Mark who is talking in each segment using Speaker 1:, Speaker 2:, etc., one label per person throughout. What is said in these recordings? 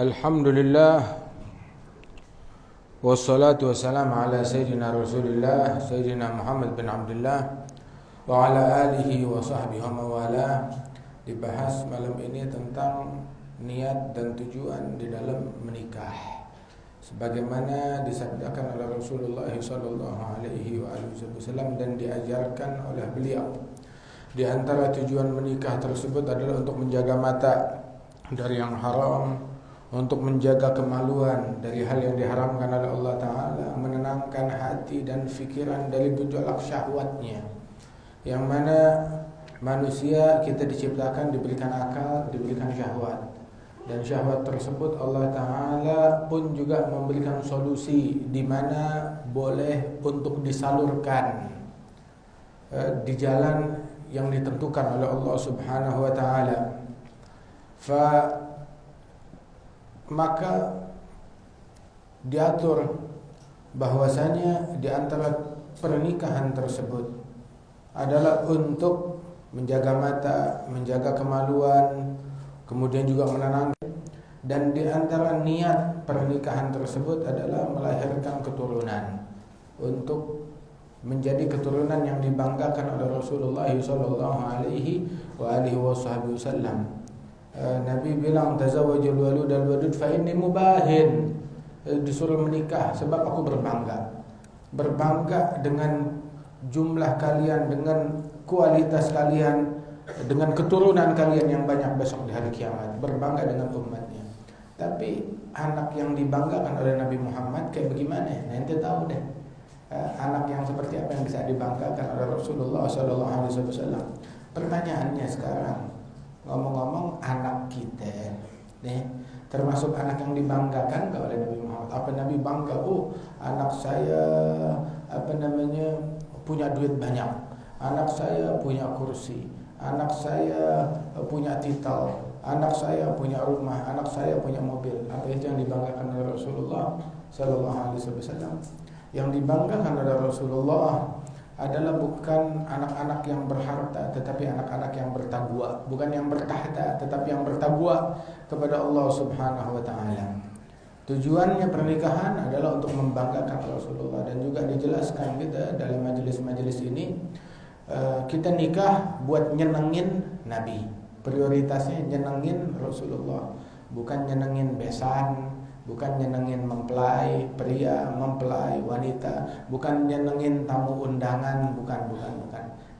Speaker 1: Alhamdulillah wassalatu wassalamu ala sayyidina Rasulillah Sayyidina Muhammad bin Abdullah wa ala alihi wa sahbihi wa mawala. Dibahas malam ini tentang niat dan tujuan di dalam menikah, sebagaimana disabdakan oleh Rasulullah sallallahu alaihi wasallam dan diajarkan oleh beliau. Di antara tujuan menikah tersebut adalah untuk menjaga mata dari yang haram, untuk menjaga kemaluan dari hal yang diharamkan oleh Allah Ta'ala, menenangkan hati dan fikiran dari gejolak syahwatnya, yang mana manusia kita diciptakan, diberikan akal, diberikan syahwat, dan syahwat tersebut Allah Ta'ala pun juga memberikan solusi di mana boleh untuk disalurkan di jalan yang ditentukan oleh Allah Subhanahu wa Ta'ala. Maka diatur bahwasanya di antara pernikahan tersebut adalah untuk menjaga mata, menjaga kemaluan, kemudian juga menenangkan, dan di antara niat pernikahan tersebut adalah melahirkan keturunan, untuk menjadi keturunan yang dibanggakan oleh Rasulullah sallallahu alaihi wasallam. Nabi bilang tazawwajul walud al wadud fa inni mubahin, disuruh menikah sebab aku berbangga dengan jumlah kalian, dengan kualitas kalian, dengan keturunan kalian yang banyak besok di hari kiamat, berbangga dengan umatnya. Tapi anak yang dibanggakan oleh Nabi Muhammad kayak bagaimana? Nanti tahu deh. Anak yang seperti apa yang bisa dibanggakan oleh Rasulullah SAW. Pertanyaannya sekarang, ngomong-ngomong anak kita nih, termasuk anak yang dibanggakan oleh Nabi Muhammad. Apa Nabi bangga? Oh, anak saya punya duit banyak, anak saya punya kursi, anak saya punya titel, anak saya punya rumah, anak saya punya mobil. Apa itu yang dibanggakan oleh Rasulullah sallallahu alaihi wasallam? Yang dibanggakan oleh Rasulullah adalah bukan anak-anak yang berharta, tetapi anak-anak yang bertakwa, bukan yang bertahta, tetapi yang bertakwa kepada Allah Subhanahu wa Ta'ala. Tujuannya pernikahan adalah untuk membanggakan Rasulullah, dan juga dijelaskan kita dalam majelis-majelis ini, kita nikah buat nyenengin Nabi. Prioritasnya nyenengin Rasulullah, bukan nyenengin besan, bukan nyenengin mempelai pria, mempelai wanita, bukan nyenengin tamu undangan, bukan.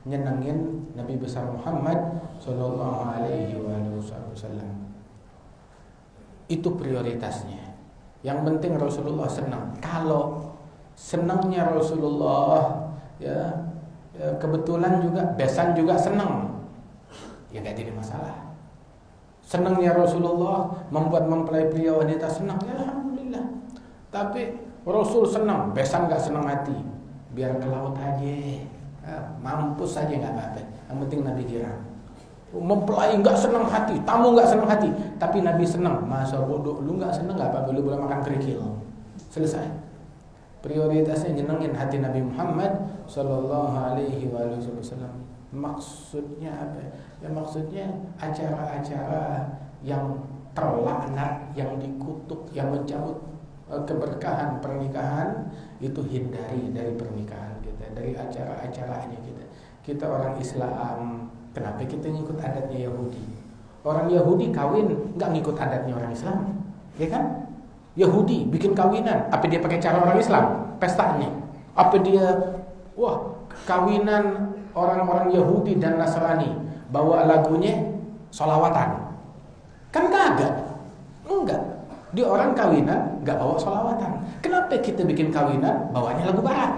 Speaker 1: Nyenengin Nabi besar Muhammad sallallahu alaihi wasallam. Itu prioritasnya. Yang penting Rasulullah senang. Kalau senangnya Rasulullah, kebetulan juga besan juga senang, ya gak jadi masalah. Senangnya Rasulullah membuat mempelai pria wanita senang, ya alhamdulillah. Tapi Rasul senang, besan gak senang hati, biar ke laut aja, mampus aja gak apa-apa. Yang penting Nabi girang. Mempelai gak senang hati, tamu gak senang hati, tapi Nabi senang. Masa bodoh, lu gak senang gak apa-apa, lu boleh makan kerikil. Selesai. Prioritasnya nyenengin hati Nabi Muhammad sallallahu alaihi wasallam. Maksudnya apa? Ya maksudnya acara-acara yang terlaknat, yang dikutuk, yang mencabut keberkahan pernikahan, itu hindari dari pernikahan kita, dari acara-acaranya kita. Kita orang Islam, kenapa kita ngikut adatnya Yahudi? Orang Yahudi kawin nggak ngikut adatnya orang Islam, ya kan? Yahudi bikin kawinan, apa dia pakai cara orang Islam? Pestanya, apa dia kawinan orang-orang Yahudi dan Nasrani bawa lagunya sholawatan? Kan kagak, enggak. Di orang kawinan enggak bawa sholawatan. Kenapa kita bikin kawinan bawanya lagu barat,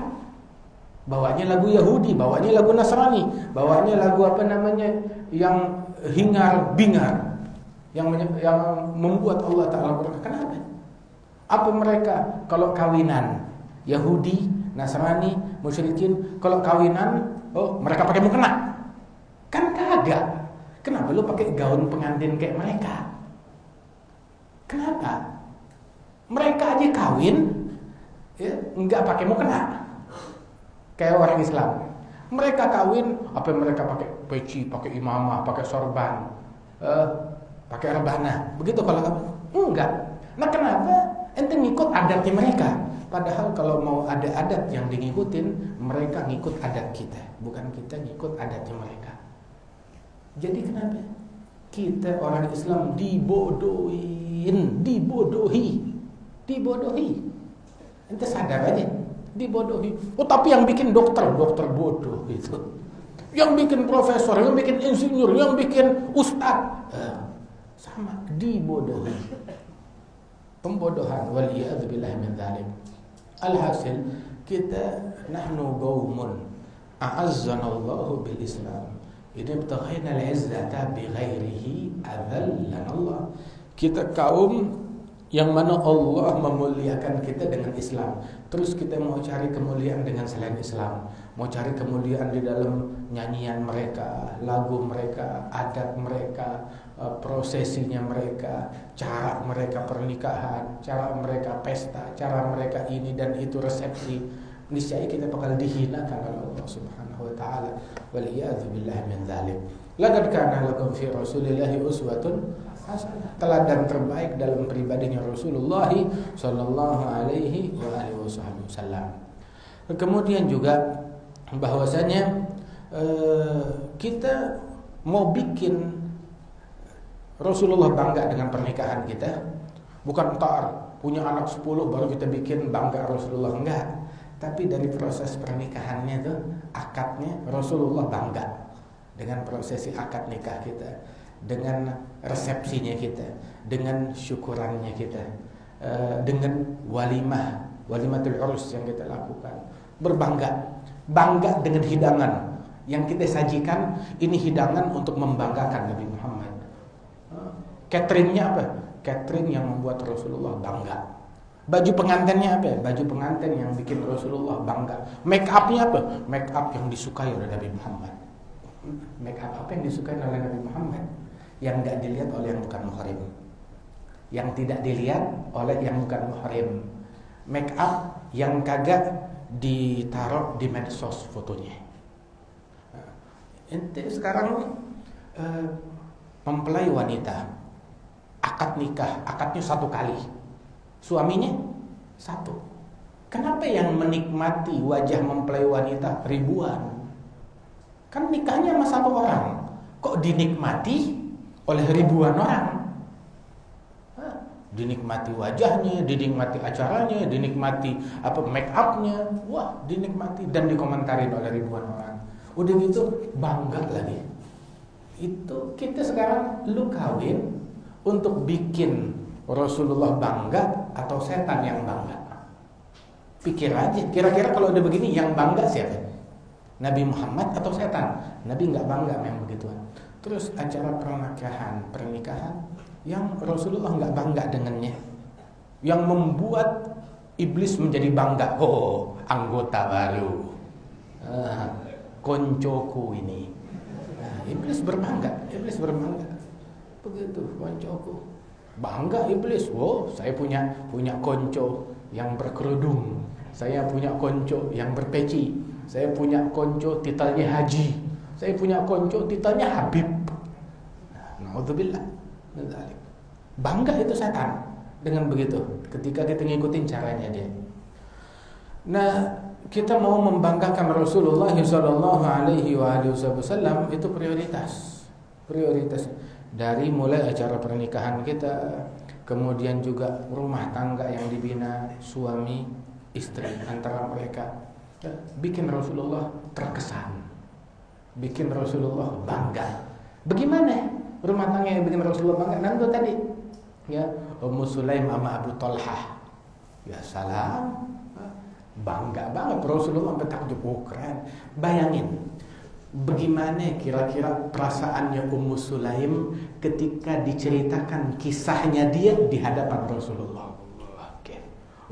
Speaker 1: bawanya lagu Yahudi, bawanya lagu Nasrani, bawanya lagu yang hingar bingar, yang membuat Allah Ta'ala berkata, kenapa? Apa mereka kalau kawinan Yahudi, Nasrani, musyrikin, kalau kawinan mereka pakai mukena? Kan kagak. Kenapa lu pakai gaun pengantin kayak mereka? Kenapa? Mereka aja kawin enggak pakai mukena kayak orang Islam. Mereka kawin apa mereka pakai peci, pakai imamah, pakai sorban, pakai rebana. Begitu kalau kawin? Enggak. Nah kenapa? Ente ngikut adatnya mereka. Padahal kalau mau ada adat yang ngikutin, mereka ngikut adat kita, bukan kita ngikut adatnya mereka. Jadi kenapa? Kita orang Islam dibodohi. Ente sadar aja, dibodohi. Oh tapi yang bikin dokter bodoh itu. Yang bikin profesor, yang bikin insinyur, yang bikin ustadz, sama dibodohi. Pembodohan, waliyadzubillah min dzalik. Alhasil kita nahnu qaumun a'azzanallahu bil Islam. Idza ibtaghaina al-izzata bi ghairihi adzallana Allah. Kita kaum yang mana Allah memuliakan kita dengan Islam. Terus kita mau cari kemuliaan dengan selain Islam. Mau cari kemuliaan di dalam nyanyian mereka, lagu mereka, adat mereka, prosesinya mereka, cara mereka pernikahan, cara mereka pesta, cara mereka ini dan itu resepsi. Niscaya kita bakal dihinakan oleh Allah Subhanahu wa taala. Wal iyadzu billahi min dzalik. Laqad kana lakum fi Rasulillahi uswatun hasanah. Teladan terbaik dalam pribadinya Rasulullah sallallahu alaihi wa alihi wasallam. Kemudian juga bahwasanya kita mau bikin Rasulullah bangga dengan pernikahan kita, bukan entar punya anak 10 baru kita bikin bangga Rasulullah, enggak. Tapi dari proses pernikahannya tuh, akadnya Rasulullah bangga dengan prosesi akad nikah kita, dengan resepsinya kita, dengan syukurannya kita, dengan walimatul urus yang kita lakukan. Bangga dengan hidangan yang kita sajikan. Ini hidangan untuk membanggakan Nabi Muhammad. Cateringnya apa? Catering yang membuat Rasulullah bangga. Baju pengantinnya apa? Baju pengantin yang bikin Rasulullah bangga. Make upnya apa? Make up yang disukai oleh Nabi Muhammad. Make up apa yang disukai oleh Nabi Muhammad? Yang tidak dilihat oleh yang bukan muhrim, yang tidak dilihat oleh yang bukan muhrim. Make up yang kagak ditaruh di medsos fotonya. Ente sekarang mempelai wanita, akad nikah, akadnya 1 kali, suaminya 1. Kenapa yang menikmati wajah mempelai wanita ribuan? Kan nikahnya sama 1 orang, kok dinikmati oleh ribuan orang? Dinikmati wajahnya, dinikmati acaranya, dinikmati make upnya, wah dinikmati dan dikomentari oleh ribuan orang. Udah gitu bangga lagi. Itu kita sekarang lu kawin untuk bikin Rasulullah bangga atau setan yang bangga? Pikir aja, kira-kira kalau udah begini yang bangga siapa? Nabi Muhammad atau setan? Nabi nggak bangga memang begituan. Terus acara pernikahan yang Rasulullah nggak bangga dengannya, yang membuat iblis menjadi bangga. Oh, anggota baru, koncoku ini. Iblis berbangga. Begitu koncoku, bangga iblis. Oh, saya punya konco yang berkerudung, saya punya konco yang berpeci, saya punya konco titelnya haji, saya punya konco titelnya Habib. Naudzubillah. Bangga itu setan dengan begitu ketika kita ngikutin caranya dia. Nah, kita mau membanggakan Rasulullah sallallahu alaihi wasallam itu prioritas dari mulai acara pernikahan kita, kemudian juga rumah tangga yang dibina suami istri antara mereka, bikin Rasulullah terkesan, bikin Rasulullah bangga. Bagaimana rumah tangga yang bikin Rasulullah bangga? Nanti tadi ya, Ummu Sulaim sama Abu Talhah, ya salam, bangga banget Rasulullah sampai takjub, oh keren. Bayangin bagaimana kira-kira perasaannya Ummu Sulaim ketika diceritakan kisahnya dia di hadapan Rasulullah. Oke.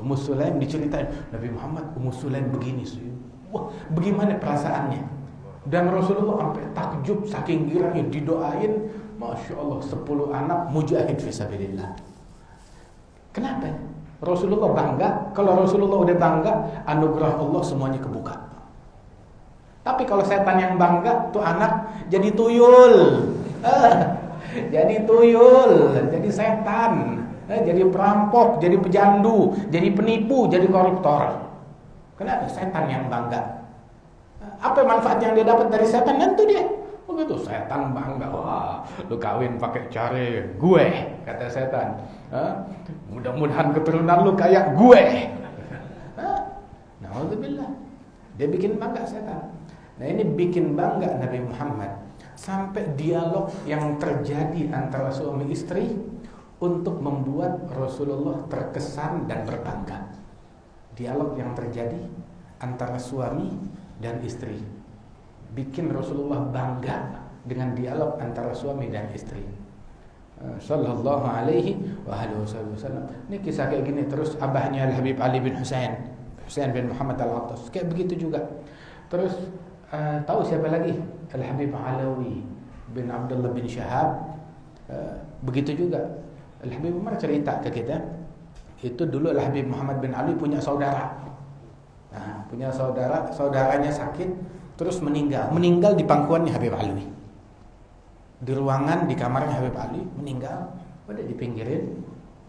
Speaker 1: Ummu Sulaim diceritain Nabi Muhammad, Ummu Sulaim begini. Wah, bagaimana perasaannya? Dan Rasulullah sampai takjub saking girangnya, didoain, Masya Allah 10 anak mujahid fisabilillah. Kenapa? Rasulullah bangga. Kalau Rasulullah udah bangga, anugerah Allah semuanya kebuka. Tapi kalau setan yang bangga, tuh anak jadi tuyul, jadi setan. jadi perampok, jadi pejandu, jadi penipu, jadi koruptor. Kenapa? Setan yang bangga. Apa manfaat yang dia dapat dari setan? Tentu dia. Begitu setan bangga, wah, lu kawin pakai cara gue, kata setan. Mudah-mudahan keturunan lu kayak gue. Na'udzubillah. Dia bikin bangga setan. Nah, ini bikin bangga Nabi Muhammad sampai dialog yang terjadi antara suami istri untuk membuat Rasulullah terkesan dan berbangga. Dialog yang terjadi antara suami dan istri bikin Rasulullah bangga dengan dialog antara suami dan istri. Sallallahu alaihi wa alihi wasallam. Ini kisah kayak gini terus abahnya Al-Habib Ali bin Husain bin Muhammad Al-Attas kayak begitu juga. Terus tahu siapa lagi? Al-Habib Alawi bin Abdullah bin Syahab. Begitu juga. Al-Habib Umar cerita ke kita, itu dulu Al-Habib Muhammad bin Ali punya saudara. Nah, punya saudaranya sakit, terus meninggal di pangkuannya Habib Alwi. Di ruangan di kamarnya Habib Ali meninggal, udah dipinggirin,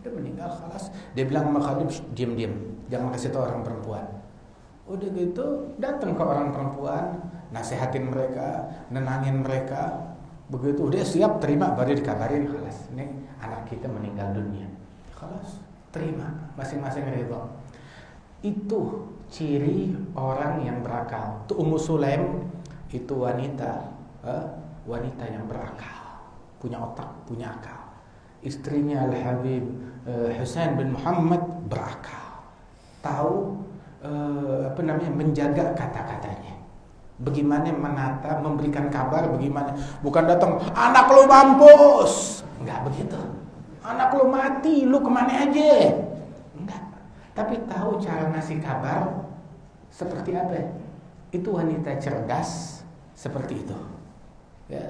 Speaker 1: udah meninggal khalas. Dia bilang sama Khalid, diam-diam, jangan kasih tahu orang perempuan. Udah gitu datang ke orang perempuan, nasihatin mereka, nenangin mereka. Begitu udah siap terima baru dikabarin khalas, ini anak kita meninggal dunia. Khalas, terima, masing-masing ridha. Itu ciri orang yang berakal. Itu Ummu Sulaim, itu wanita yang berakal, punya otak, punya akal. Istrinya Al-Habib Husain bin Muhammad berakal, tahu menjaga kata-katanya. Bagaimana menata, memberikan kabar, bagaimana. Bukan datang, anak lu mampus, enggak begitu. Anak lu mati, lu kemana aja? Enggak. Tapi tahu cara ngasih kabar seperti apa? Itu wanita cerdas seperti itu. Ya,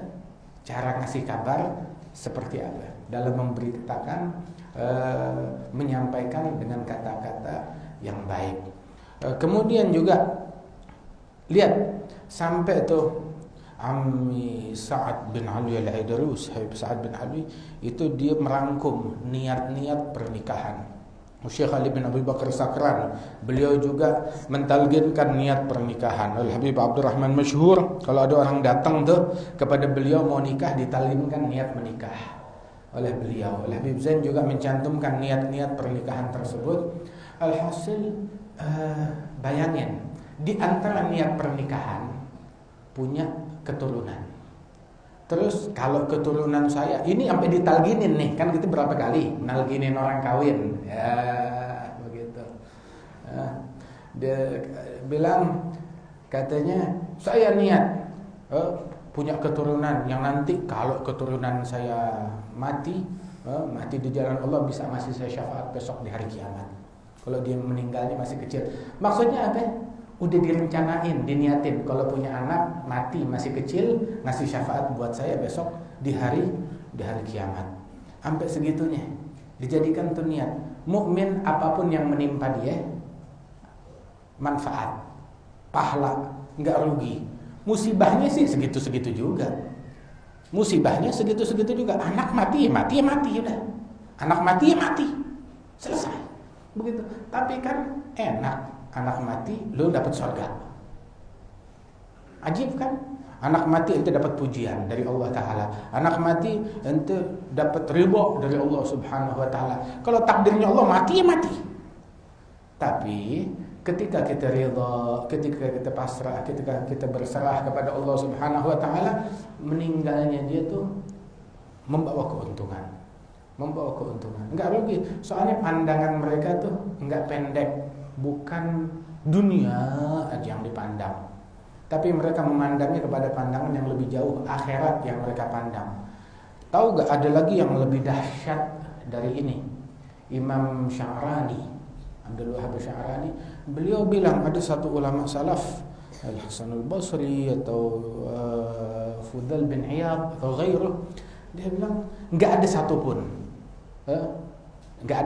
Speaker 1: cara ngasih kabar seperti apa? Dalam memberitakan, menyampaikan dengan kata-kata yang baik. Kemudian juga lihat sampai tuh Ammi Sa'ad bin Ali Al-Aidarus, Sa'ad bin Ali itu dia merangkum niat-niat pernikahan. Syekh Ali bin Abi Bakar Sakran, beliau juga mentalginkan niat pernikahan. Al-Habib Abdurrahman Masyhur, kalau ada orang datang tuh kepada beliau mau nikah, ditalginkan niat menikah oleh beliau. Al-Habib Zain juga mencantumkan niat-niat pernikahan tersebut. Alhasil bayangin, di antara niat pernikahan punya keturunan. Terus kalau keturunan saya ini sampai ditalginin nih, kan kita berapa kali nalginin orang kawin, ya begitu. Dia bilang katanya saya niat punya keturunan yang nanti kalau keturunan saya mati di jalan Allah bisa masih saya syafaat besok di hari kiamat. Kalau dia meninggalnya masih kecil, maksudnya apa? Udah direncanain, diniatin kalau punya anak mati masih kecil ngasih syafaat buat saya besok di hari kiamat. Sampai segitunya dijadikan tuh niat. Mukmin apapun yang menimpa dia manfaat, pahala, enggak rugi. Musibahnya sih segitu-segitu juga. Musibahnya segitu-segitu juga. Anak mati udah. Anak mati selesai. Begitu. Tapi kan enak. Anak mati, lu dapat surga. Ajib kan? Anak mati ente dapat pujian dari Allah Ta'ala. Anak mati ente dapat ridha dari Allah Subhanahu Wa Ta'ala. Kalau takdirnya Allah mati, ya mati. Tapi ketika kita ridha, ketika kita pasrah, ketika kita berserah kepada Allah Subhanahu Wa Ta'ala, meninggalnya dia tuh membawa keuntungan. Enggak rugi. Soalnya pandangan mereka tuh enggak pendek. Bukan dunia aja yang dipandang, tapi mereka memandangnya kepada pandangan yang lebih jauh, akhirat yang mereka pandang. Tahu gak ada lagi yang lebih dahsyat dari ini? Imam Sya'rani, Abdul Wahab Sya'rani, beliau bilang ada satu ulama salaf, Al-Hasan Al-Basri atau Fudhal bin Iyad atau ghairuh, dia bilang gak ada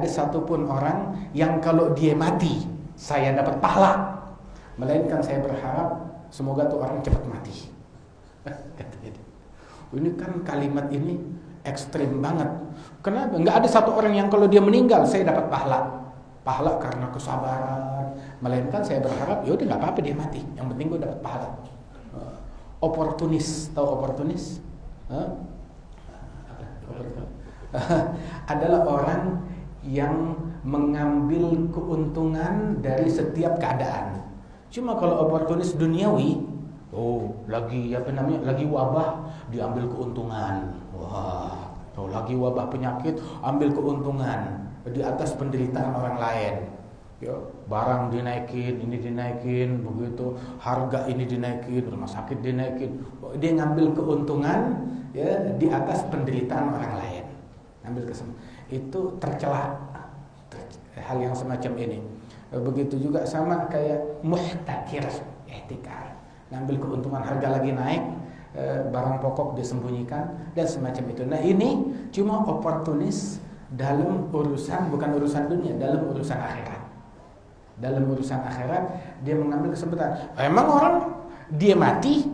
Speaker 1: satupun orang yang kalau dia mati saya dapat pahala, melainkan saya berharap semoga tuh orang cepat mati. Ini kan kalimat ini ekstrim banget. Kenapa? Nggak ada satu orang yang kalau dia meninggal saya dapat pahala karena kesabaran, melainkan saya berharap ya udah nggak apa-apa dia mati, yang penting gue dapat pahala. Oportunis, tahu oportunis? Adalah orang yang mengambil keuntungan dari setiap keadaan. Cuma kalau oportunis duniawi, lagi wabah diambil keuntungan. Wah, lagi wabah penyakit ambil keuntungan di atas penderitaan orang lain. Ya, barang dinaikin, ini dinaikin, begitu harga ini dinaikin, rumah sakit dinaikin. Dia ngambil keuntungan ya di atas penderitaan orang lain. Ngambil itu tercela hal yang semacam ini. Begitu juga sama kayak muhtakir, ihtikar. Ngambil keuntungan harga lagi naik, barang pokok disembunyikan dan semacam itu. Nah, ini cuma oportunis dalam urusan, bukan urusan dunia, dalam urusan akhirat. Dalam urusan akhirat dia mengambil kesempatan. Emang orang dia mati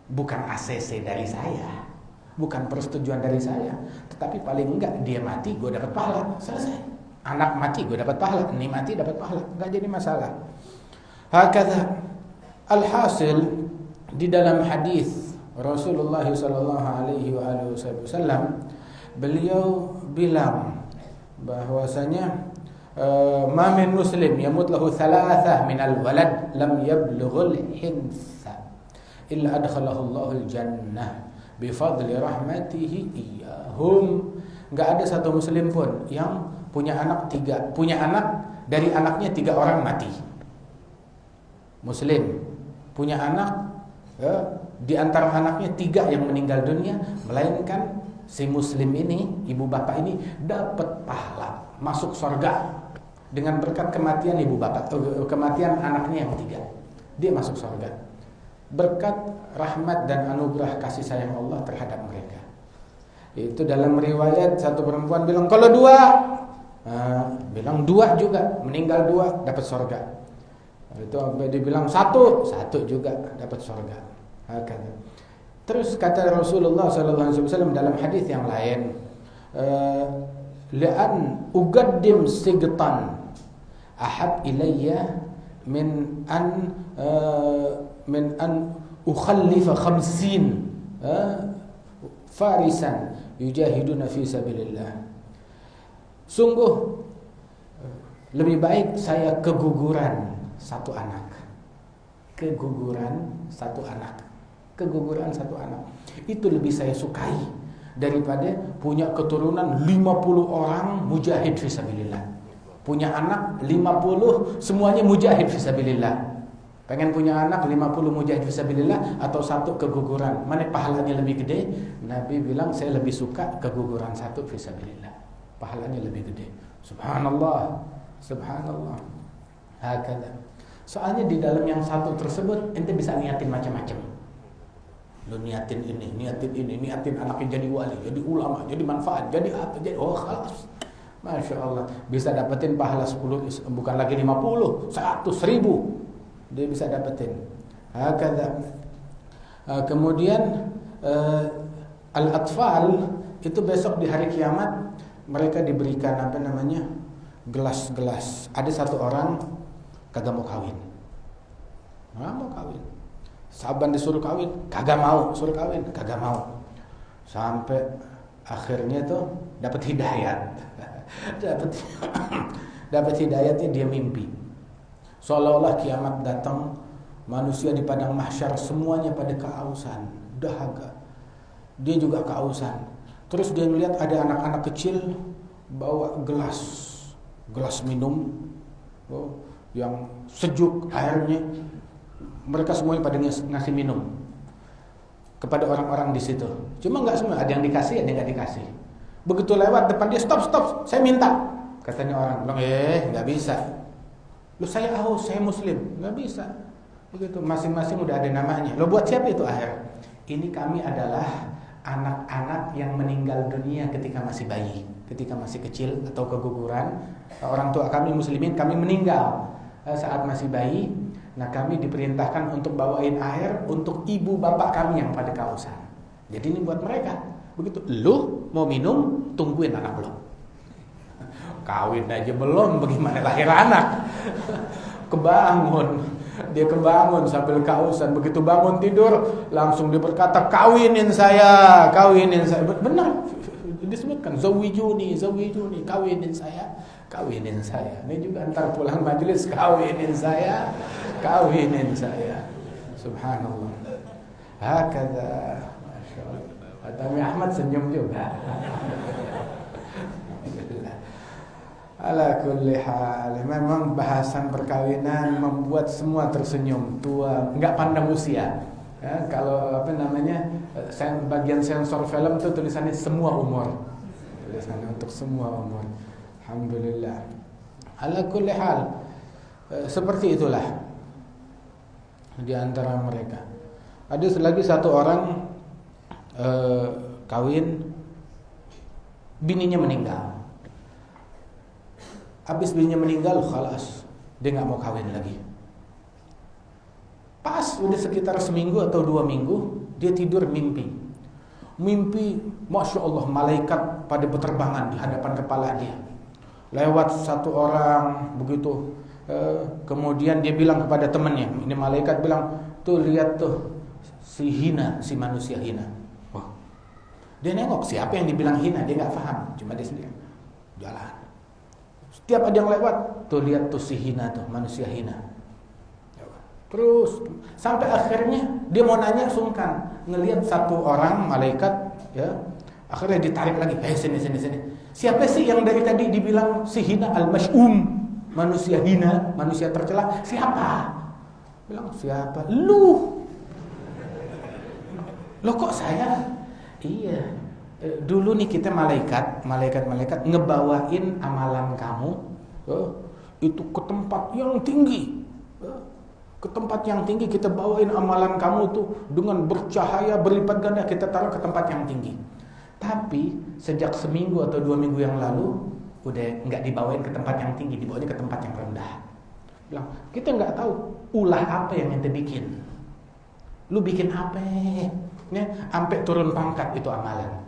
Speaker 1: bukan ACC dari saya, bukan persetujuan dari saya, tetapi paling enggak dia mati gue dapat pahala, selesai. Anak mati gue dapat pahala, ini mati dapat pahala, enggak jadi masalah. Hakadha alhasil di dalam hadis Rasulullah sallallahu alaihi wasallam beliau bilang bahwasanya ma min muslim yamut lahu thalathah min alwalad lam yablughul hinsa illa adkhalahu Allahul jannah bifadli rahmatihi iyahum. Enggak ada satu muslim pun yang punya anak dari anaknya 3 orang mati. Muslim punya anak di antara anaknya 3 yang meninggal dunia, melainkan si muslim ini, ibu bapak ini dapat pahala masuk surga dengan berkat kematian ibu bapak, kematian anaknya yang 3. Dia masuk surga berkat rahmat dan anugerah kasih sayang Allah terhadap mereka. Itu dalam riwayat satu perempuan bilang kalau 2 bilang 2 juga, meninggal 2 dapat surga. Itu dia bilang 1 juga dapat surga. Terus kata Rasulullah sallallahu alaihi wasallam dalam hadis yang lain, la'an uqaddim sigtan ahab ilayya min an ukhallifa 50 farisan yujahiduna fi sabilillah. Sungguh lebih baik saya keguguran 1 anak. Keguguran 1 anak. Itu lebih saya sukai daripada punya keturunan 50 orang mujahid fisabilillah. Punya anak 50 semuanya mujahid fisabilillah. Pengen punya anak 50 mujahid fisabilillah atau 1 keguguran, mana pahalanya lebih gede? Nabi bilang saya lebih suka keguguran 1 fisabilillah. Pahalanya lebih gede. Subhanallah. Hakala. Soalnya di dalam yang 1 tersebut ente bisa niatin macam-macam. Lu niatin ini, niatin anaknya jadi wali, jadi ulama, jadi manfaat, jadi apa, jadi khalas. Masya Allah, bisa dapetin pahala 10, bukan lagi 50, 100, 1000 dia bisa dapetin. Hakala. Kemudian al-atfal itu besok di hari kiamat mereka diberikan gelas-gelas. Ada 1 orang kagak mau kawin. Saban disuruh kawin, kagak mau. Suruh kawin, kagak mau. Sampai akhirnya tuh dapat hidayat. dapat hidayatnya dia mimpi. Seolah-olah kiamat datang, manusia di padang mahsyar semuanya pada kehausan, dahaga. Dia juga kehausan. Terus dia melihat ada anak-anak kecil bawa gelas minum yang sejuk airnya. Mereka semuanya pada ngasih minum kepada orang-orang di situ. Cuma nggak semua, ada yang dikasih, ada yang nggak dikasih. Begitu lewat depan dia, stop, saya minta. Katanya orang bilang, nggak bisa. Lu saya haus, saya muslim, nggak bisa. Begitu, masing-masing udah ada namanya. Lo buat siapa itu air? Ini kami adalah anak-anak yang meninggal dunia ketika masih bayi, ketika masih kecil atau keguguran. Orang tua kami muslimin, kami meninggal saat masih bayi. Nah, kami diperintahkan untuk bawain air untuk ibu bapak kami yang pada kehausan. Jadi ini buat mereka. Begitu lu mau minum, tungguin anak belum. Kawin aja belum, bagaimana lahir anak? Dia kebangun sambil kausan. Begitu bangun tidur, langsung dia berkata, kawinin saya. Benar, disebutkan zawijuni, kawinin saya. Ini juga antar pulang majelis, kawinin saya. Subhanallah. Hakadha. Masyaallah. Tami Ahmad senyum juga. Ala kulli hal, memang bahasan perkawinan membuat semua tersenyum, tua, enggak pandang usia. Ya, kalau bagian sensor film itu tulisannya semua umur. Tulisannya untuk semua umur. Alhamdulillah. Ala kulli hal, seperti itulah di antara mereka. Ada lagi satu orang kawin, bininya meninggal. Habis bininya meninggal, khalas, dia nggak mau kawin lagi. Pas udah sekitar seminggu atau 2 minggu, dia tidur mimpi, masya Allah, malaikat pada berterbangan di hadapan kepala dia. Lewat satu orang begitu, kemudian dia bilang kepada temannya, ini malaikat bilang, tuh lihat tuh si hina, si manusia hina. Wah, dia nengok siapa yang dibilang hina, dia nggak paham, cuma dia sendiri jalan. Setiap ada yang lewat, tuh lihat tuh si hina tuh, manusia hina. Terus sampai akhirnya dia mau nanya, sungkan, ngelihat satu orang malaikat, ya. Akhirnya ditarik lagi, sini. Siapa sih yang dari tadi dibilang si hina, al-mash'um, manusia hina, manusia tercela? Siapa? Bilang, siapa? Lu. Loh kok saya? Iya. Dulu nih kita malaikat ngebawain amalan kamu itu ke tempat yang tinggi. Ke tempat yang tinggi kita bawain amalan kamu tuh dengan bercahaya berlipat ganda, kita taruh ke tempat yang tinggi. Tapi sejak seminggu atau 2 minggu yang lalu udah nggak dibawain ke tempat yang tinggi, dibawanya ke tempat yang rendah. Bilang, kita nggak tahu ulah apa yang ente bikin. Lu bikin apa? Ya, sampai turun pangkat itu amalan.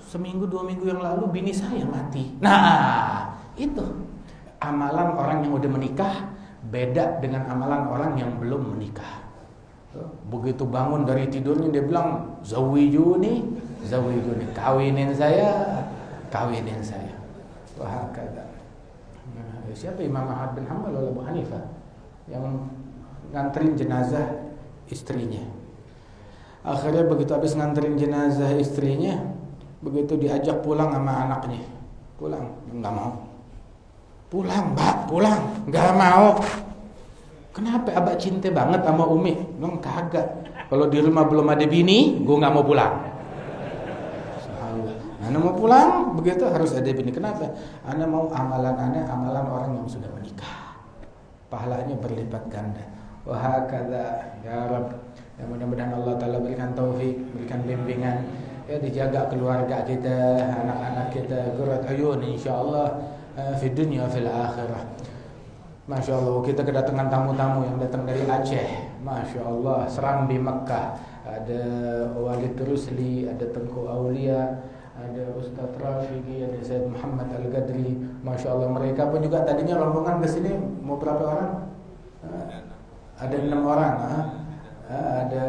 Speaker 1: Seminggu 2 minggu yang lalu bini saya mati. Nah, itu amalan orang yang udah menikah beda dengan amalan orang yang belum menikah. Begitu bangun dari tidurnya dia bilang, zawijuni, kawinin saya. Wah, kata. Siapa Imam Ahmad bin Hanbal atau Abu Hanifah yang nganterin jenazah istrinya. Akhirnya begitu habis nganterin jenazah istrinya, begitu diajak pulang sama anaknya, pulang, nggak mau. Pulang, Mbak, pulang, nggak mau. Kenapa? Abah cinta banget sama Umi. Bilang, kagak. Kalau di rumah belum ada bini, gue nggak mau pulang. Ana mau pulang, begitu harus ada bini. Kenapa? Ana mau amalan orang yang sudah menikah. Pahalanya berlipat ganda. Wah, kata ya Rabb. Ya, mudah-mudahan Allah Ta'ala berikan taufik, berikan bimbingan, ya, dijaga keluarga kita, anak-anak kita, qurrat ayun insyaallah fi dunya fil akhirah. Masya Allah, kita kedatangan tamu-tamu yang datang dari Aceh. Masya Allah, Serambi Mekah. Ada Walid Rusli, ada Tengku Aulia, ada Ustaz Rafiqi, ada Said Muhammad Al-Gadri. Masya Allah, mereka pun juga tadinya rombongan ke sini mau berapa orang? Ada 6 orang. Ada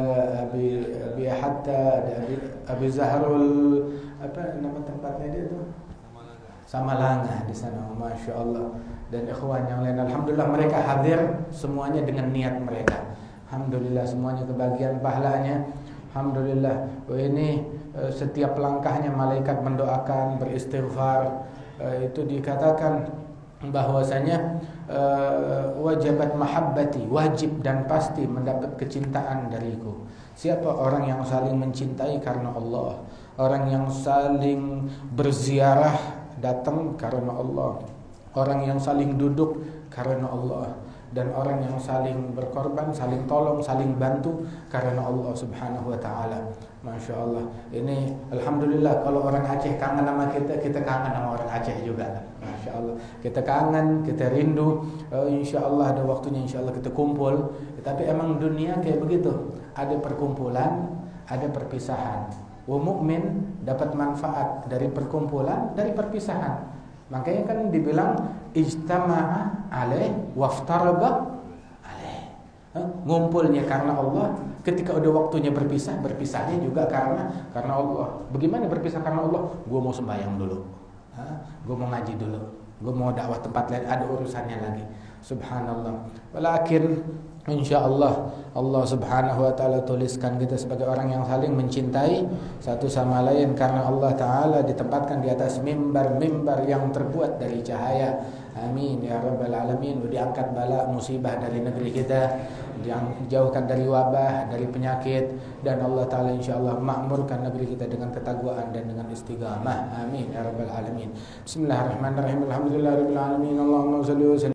Speaker 1: Abi Hatta, ada Abi Zahrul, apa nama tempatnya dia tuh? Samalanga di sana, masya Allah. Dan ikhwan yang lain, alhamdulillah mereka hadir semuanya dengan niat mereka. Alhamdulillah semuanya kebagian pahalanya. Alhamdulillah. Ini setiap langkahnya malaikat mendoakan, beristighfar. Itu dikatakan bahwasanya wajibat mahabbati, wajib dan pasti mendapat kecintaan dariku. Siapa orang yang saling mencintai karena Allah, orang yang saling berziarah datang karena Allah, orang yang saling duduk karena Allah, dan orang yang saling berkorban, saling tolong, saling bantu karena Allah Subhanahu wa taala. Masya Allah. Ini alhamdulillah kalau orang Aceh kangen sama kita, kita kangen sama orang Aceh juga. Masya Allah. Kita kangen, kita rindu. Insya Allah ada waktunya, insya Allah kita kumpul. Tapi emang dunia kayak begitu. Ada perkumpulan, ada perpisahan. mukmin dapat manfaat dari perkumpulan, dari perpisahan. Makanya kan dibilang ijtama'a alaih waftaraba alaih. Ngumpulnya karena Allah, ketika udah waktunya berpisah, berpisahnya juga karena Allah. Bagaimana berpisah karena Allah? Gue mau sembahyang dulu, gue mau ngaji dulu, gue mau dakwah tempat lain, ada urusannya lagi. Subhanallah. Walakin insyaallah Allah subhanahu wa ta'ala tuliskan kita sebagai orang yang saling mencintai satu sama lain, karena Allah ta'ala ditempatkan di atas mimbar-mimbar yang terbuat dari cahaya. Amin ya rabbal alamin. Diangkat bala musibah dari negeri kita, dijauhkan dari wabah, dari penyakit, dan Allah ta'ala insyaallah makmurkan negeri kita dengan ketakwaan dan dengan istiqamah. Amin ya rabbal alamin. Bismillahirrahmanirrahim. Alhamdulillahirabbil alamin. Allahumma shalli wa sallim